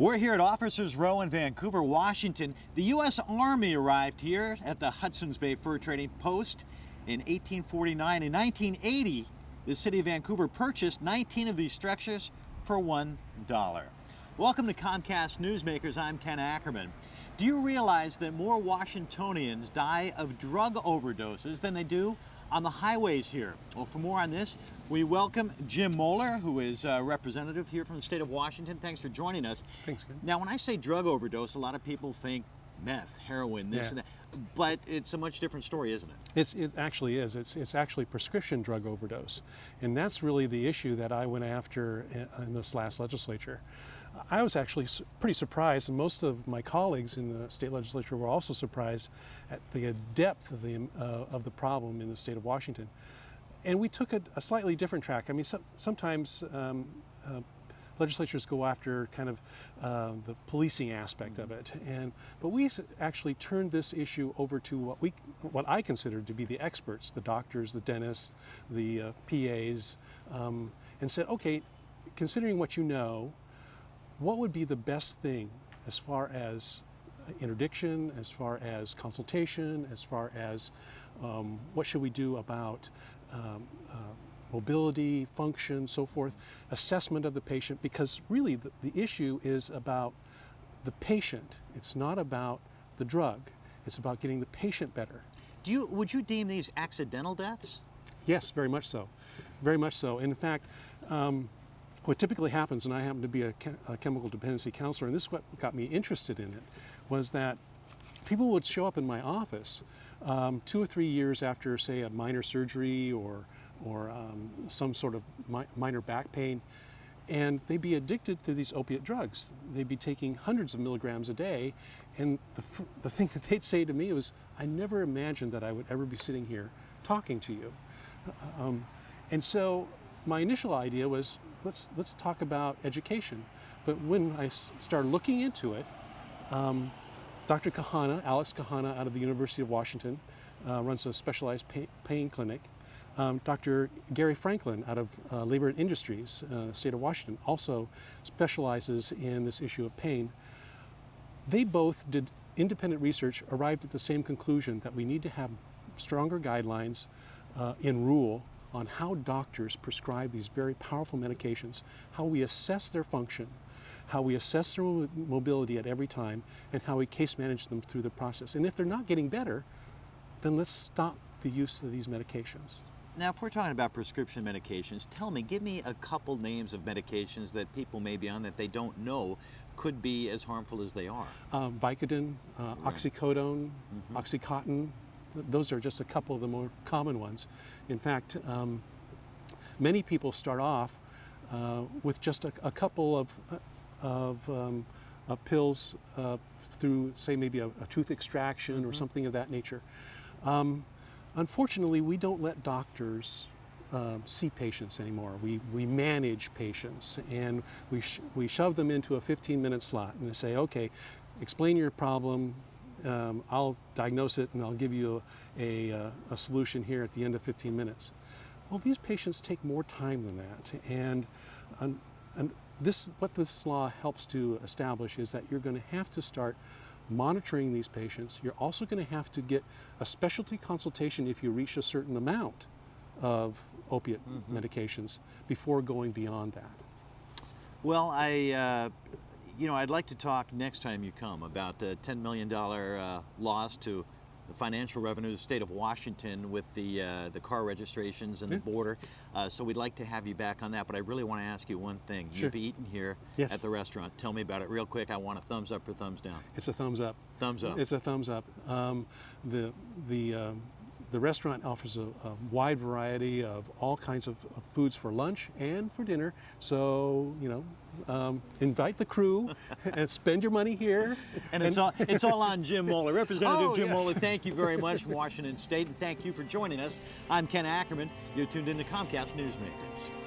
We're here at Officers Row in Vancouver, Washington. The U.S. Army arrived here at the Hudson's Bay Fur Trading Post in 1849. In 1980, the city of Vancouver purchased 19 of these structures for $1. Welcome to Comcast Newsmakers. I'm Ken Ackerman. Do you realize that more Washingtonians die of drug overdoses than they do on the highways here? Well, for more on this, we welcome Jim Moeller, who is a representative here from the state of Washington. Thanks for joining us. Thanks, Ken. Now, when I say drug overdose, a lot of people think meth, heroin, this and that, but it's a much different story, isn't it? It actually is. It's actually prescription drug overdose, and that's really the issue that I went after in this last legislature. I was actually pretty surprised, and most of my colleagues in the state legislature were also surprised at the depth of the problem in the state of Washington. And we took a slightly different track. I mean, sometimes legislatures go after kind of the policing aspect of it, but we actually turned this issue over to what I consider to be the experts, the doctors, the dentists, the PAs, and said, okay, considering what you know, what would be the best thing as far as interdiction, as far as consultation, as far as what should we do about mobility, function, so forth, assessment of the patient, because really the issue is about the patient. It's not about the drug. It's about getting the patient better. Would you deem these accidental deaths? Yes, very much so. Very much so. In fact, what typically happens, and I happen to be a chemical dependency counselor, and this is what got me interested in it, was that people would show up in my office 2 or 3 years after, say, a minor surgery or some sort of minor back pain, and they'd be addicted to these opiate drugs. They'd be taking hundreds of milligrams a day, and the thing that they'd say to me was, I never imagined that I would ever be sitting here talking to you. And so my initial idea was, let's talk about education. But when I started looking into it, Dr. Kahana, Alex Kahana out of the University of Washington, runs a specialized pain clinic. Dr. Gary Franklin out of Labor and Industries, state of Washington, also specializes in this issue of pain. They both did independent research, arrived at the same conclusion that we need to have stronger guidelines in rule on how doctors prescribe these very powerful medications, how we assess their function, how we assess their mobility at every time, and how we case manage them through the process. And if they're not getting better, then let's stop the use of these medications. Now, if we're talking about prescription medications, give me a couple names of medications that people may be on that they don't know could be as harmful as they are. Vicodin, oxycodone, Oxycontin. Those are just a couple of the more common ones. In fact, many people start off with just a couple of pills through, say, maybe a tooth extraction or something of that nature. Unfortunately, we don't let doctors see patients anymore. We manage patients, and we shove them into a 15-minute slot and say, okay, explain your problem. I'll diagnose it and I'll give you a solution here at the end of 15 minutes. Well, these patients take more time than that, and what this law helps to establish is that you're going to have to start monitoring these patients. You're also going to have to get a specialty consultation if you reach a certain amount of opiate medications before going beyond that. Well, I'd like to talk next time you come about a $10 million loss to the financial revenue of the state of Washington with the car registrations and the border. So we'd like to have you back on that, but I really want to ask you one thing. Sure. You've eaten here at the restaurant. Tell me about it real quick. I want a thumbs up or thumbs down. It's a thumbs up. Thumbs up. It's a thumbs up. The restaurant offers a wide variety of all kinds of foods for lunch and for dinner. So, invite the crew and spend your money here. And it's all on Jim Moeller. Representative Jim yes. Moeller, thank you very much from Washington State, and thank you for joining us. I'm Ken Ackerman. You're tuned in to Comcast Newsmakers.